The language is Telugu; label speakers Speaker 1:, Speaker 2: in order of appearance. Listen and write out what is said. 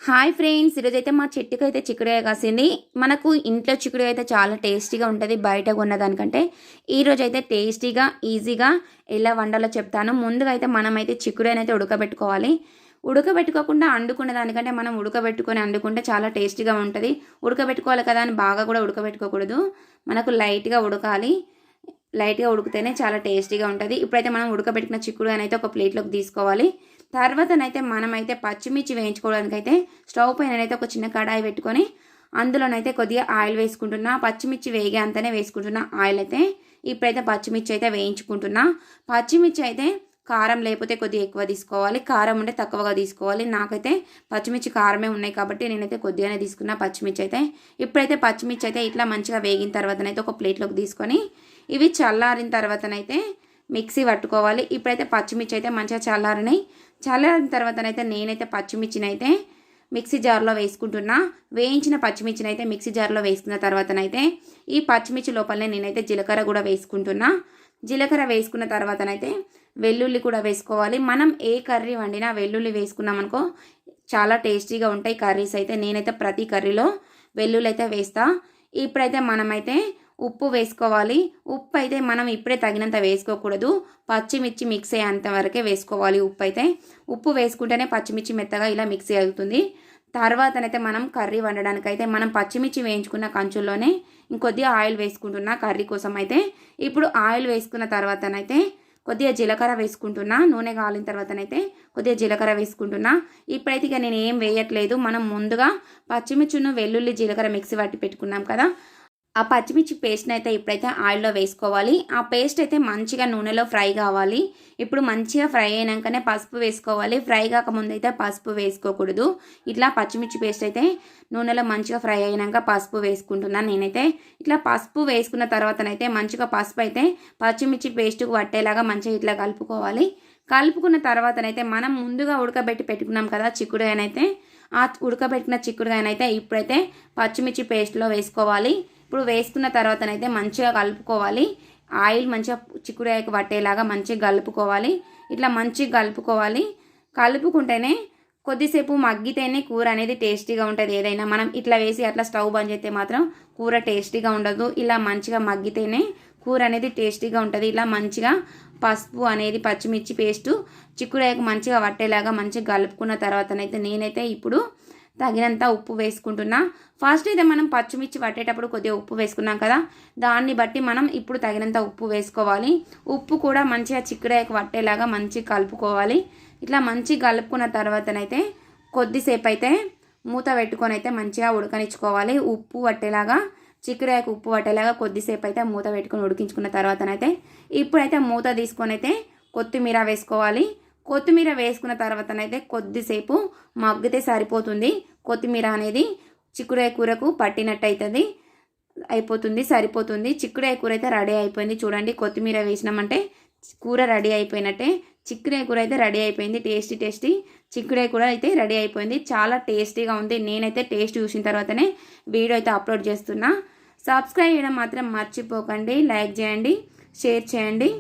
Speaker 1: హాయ్ ఫ్రెండ్స్, ఈరోజైతే మా చెట్టుకైతే చిక్కుడుకాయ కాసింది. మనకు ఇంట్లో చిక్కుడుకాయ అయితే చాలా టేస్టీగా ఉంటుంది బయట కొన్నదానికంటే. ఈరోజైతే టేస్టీగా ఈజీగా ఎలా వండాలో చెప్తాను. ముందుగా అయితే మనమైతే చిక్కుడుకాయనైతే ఉడకబెట్టుకోవాలి. ఉడకబెట్టుకోకుండా వండుకునే దానికంటే మనం ఉడకబెట్టుకొని వండుకుంటే చాలా టేస్టీగా ఉంటుంది. ఉడకబెట్టుకోవాలి కదా అని బాగా కూడా ఉడకబెట్టుకోకూడదు. మనకు లైట్గా ఉడకాలి. లైట్గా ఉడికితేనే చాలా టేస్టీగా ఉంటుంది. ఇప్పుడైతే మనం ఉడకబెట్టిన చిక్కుడుకాయనైతే ఒక ప్లేట్లోకి తీసుకోవాలి. తర్వాతనైతే మనమైతే పచ్చిమిర్చి వేయించుకోవడానికైతే స్టవ్ పైననైతే ఒక చిన్న కడాయి పెట్టుకొని అందులోనైతే కొద్దిగా ఆయిల్ వేసుకుంటున్నా. పచ్చిమిర్చి వేగే అంతనే వేసుకుంటున్నా ఆయిల్ అయితే. ఇప్పుడైతే పచ్చిమిర్చి అయితే వేయించుకుంటున్నా. పచ్చిమిర్చి అయితే కారం లేకపోతే కొద్దిగా ఎక్కువ తీసుకోవాలి, కారం ఉంటే తక్కువగా తీసుకోవాలి. నాకైతే పచ్చిమిర్చి కారమే ఉన్నాయి కాబట్టి నేనైతే కొద్దిగానే తీసుకున్నా పచ్చిమిర్చి అయితే. ఇప్పుడైతే పచ్చిమిర్చి అయితే ఇట్లా మంచిగా వేగిన తర్వాతనైతే ఒక ప్లేట్లోకి తీసుకొని ఇవి చల్లారిన తర్వాతనైతే మిక్సీ పట్టుకోవాలి. ఇప్పుడైతే పచ్చిమిర్చి అయితే మంచిగా చల్లారిన తర్వాతనైతే నేనైతే పచ్చిమిర్చిని అయితే మిక్సీ జార్లో వేసుకుంటున్నా. వేయించిన పచ్చిమిర్చిని అయితే మిక్సీ జార్లో వేసుకున్న తర్వాతనైతే ఈ పచ్చిమిర్చి లోపలనే నేనైతే జీలకర్ర కూడా వేసుకుంటున్నా. జీలకర్ర వేసుకున్న తర్వాతనైతే వెల్లుల్లి కూడా వేసుకోవాలి. మనం ఏ కర్రీ వండినా వెల్లుల్లి వేసుకున్నాం అనుకో చాలా టేస్టీగా ఉంటాయి కర్రీస్ అయితే. నేనైతే ప్రతి కర్రీలో వెల్లుల్లి అయితే వేస్తా. ఇప్పుడైతే మనమైతే ఉప్పు వేసుకోవాలి. ఉప్పు అయితే మనం ఇప్పుడే తగినంత వేసుకోకూడదు, పచ్చిమిర్చి మిక్స్ అయ్యేంత వరకే వేసుకోవాలి. ఉప్పు వేసుకుంటేనే పచ్చిమిర్చి మెత్తగా ఇలా మిక్సీ అవుతుంది. తర్వాతనైతే మనం కర్రీ వండడానికైతే మనం పచ్చిమిర్చి వేయించుకున్న కంచుల్లోనే ఇంకొద్దిగా ఆయిల్ వేసుకుంటున్నా కర్రీ కోసం అయితే. ఇప్పుడు ఆయిల్ వేసుకున్న తర్వాతనైతే కొద్దిగా జీలకర్ర వేసుకుంటున్నా. నూనె కాలిన తర్వాతనైతే కొద్దిగా జీలకర్ర వేసుకుంటున్నా. ఇప్పుడైతే ఇక నేను ఏం వేయట్లేదు. మనం ముందుగా పచ్చిమిర్చిను వెల్లుల్లి జీలకర్ర మిక్సీ పట్టి పెట్టుకున్నాం కదా, ఆ పచ్చిమిర్చి పేస్ట్ని అయితే ఇప్పుడైతే ఆయిల్లో వేసుకోవాలి. ఆ పేస్ట్ అయితే మంచిగా నూనెలో ఫ్రై కావాలి. ఇప్పుడు మంచిగా ఫ్రై అయినాకనే పసుపు వేసుకోవాలి. ఫ్రై కాకముందు అయితే పసుపు వేసుకోకూడదు. ఇట్లా పచ్చిమిర్చి పేస్ట్ అయితే నూనెలో మంచిగా ఫ్రై అయినాక పసుపు వేసుకుంటున్నాను నేనైతే. ఇట్లా పసుపు వేసుకున్న తర్వాతనైతే మంచిగా పసుపు అయితే పచ్చిమిర్చి పేస్ట్కు పట్టేలాగా మంచిగా ఇట్లా కలుపుకోవాలి. కలుపుకున్న తర్వాతనైతే మనం ముందుగా ఉడకబెట్టి పెట్టుకున్నాం కదా చిక్కుడుగాయనైతే, ఆ ఉడకబెట్టిన చిక్కుడుగాయనైతే ఇప్పుడైతే పచ్చిమిర్చి పేస్ట్లో వేసుకోవాలి. ఇప్పుడు వేసుకున్న తర్వాతనైతే మంచిగా కలుపుకోవాలి. ఆయిల్ మంచిగా చిక్కుడుకాయకు పట్టేలాగా మంచిగా కలుపుకోవాలి. ఇట్లా మంచిగా కలుపుకోవాలి. కలుపుకుంటేనే కొద్దిసేపు మగ్గితేనే కూర అనేది టేస్టీగా ఉంటుంది. ఏదైనా మనం ఇట్లా వేసి అట్లా స్టవ్ బంద్ చేస్తే మాత్రం కూర టేస్టీగా ఉండదు. ఇలా మంచిగా మగ్గితేనే కూర అనేది టేస్టీగా ఉంటుంది. ఇలా మంచిగా పసుపు అనేది పచ్చిమిర్చి పేస్టు చిక్కుడుకాయకు మంచిగా పట్టేలాగా మంచిగా కలుపుకున్న తర్వాతనైతే నేనైతే ఇప్పుడు తగినంత ఉప్పు వేసుకుంటున్నా. ఫస్ట్ అయితే మనం పచ్చిమిర్చి పట్టేటప్పుడు కొద్దిగా ఉప్పు వేసుకున్నాం కదా, దాన్ని బట్టి మనం ఇప్పుడు తగినంత ఉప్పు వేసుకోవాలి. ఉప్పు కూడా మంచిగా చిక్కుడుకాయకు పట్టేలాగా మంచిగా కలుపుకోవాలి. ఇట్లా మంచిగా కలుపుకున్న తర్వాతనైతే కొద్దిసేపు అయితే మూత పెట్టుకొని అయితే మంచిగా ఉడకనిచ్చుకోవాలి. ఉప్పు పట్టేలాగా చిక్కుడుకాయకు ఉప్పు పట్టేలాగా కొద్దిసేపు అయితే మూత పెట్టుకొని ఉడికించుకున్న తర్వాతనైతే ఇప్పుడైతే మూత తీసుకొని అయితే కొత్తిమీర వేసుకోవాలి. కొత్తిమీర వేసుకున్న తర్వాతనైతే కొద్దిసేపు మగ్గితే సరిపోతుంది. కొత్తిమీర అనేది చిక్కుడుకాయ కూరకు పట్టినట్టు అయిపోతుంది, సరిపోతుంది. చిక్కుడుకాయ కూర అయితే రెడీ అయిపోయింది. చూడండి, కొత్తిమీర వేసినామంటే కూర రెడీ అయిపోయినట్టే. చిక్కుడుకాయ కూర అయితే రెడీ అయిపోయింది. టేస్టీ చిక్కుడుకాయ కూర అయితే రెడీ అయిపోయింది. చాలా టేస్టీగా ఉంది. నేనైతే టేస్ట్ చూసిన తర్వాతనే వీడియో అయితే అప్లోడ్ చేస్తున్నా. సబ్స్క్రైబ్ చేయడం మాత్రం మర్చిపోకండి. లైక్ చేయండి, షేర్ చేయండి.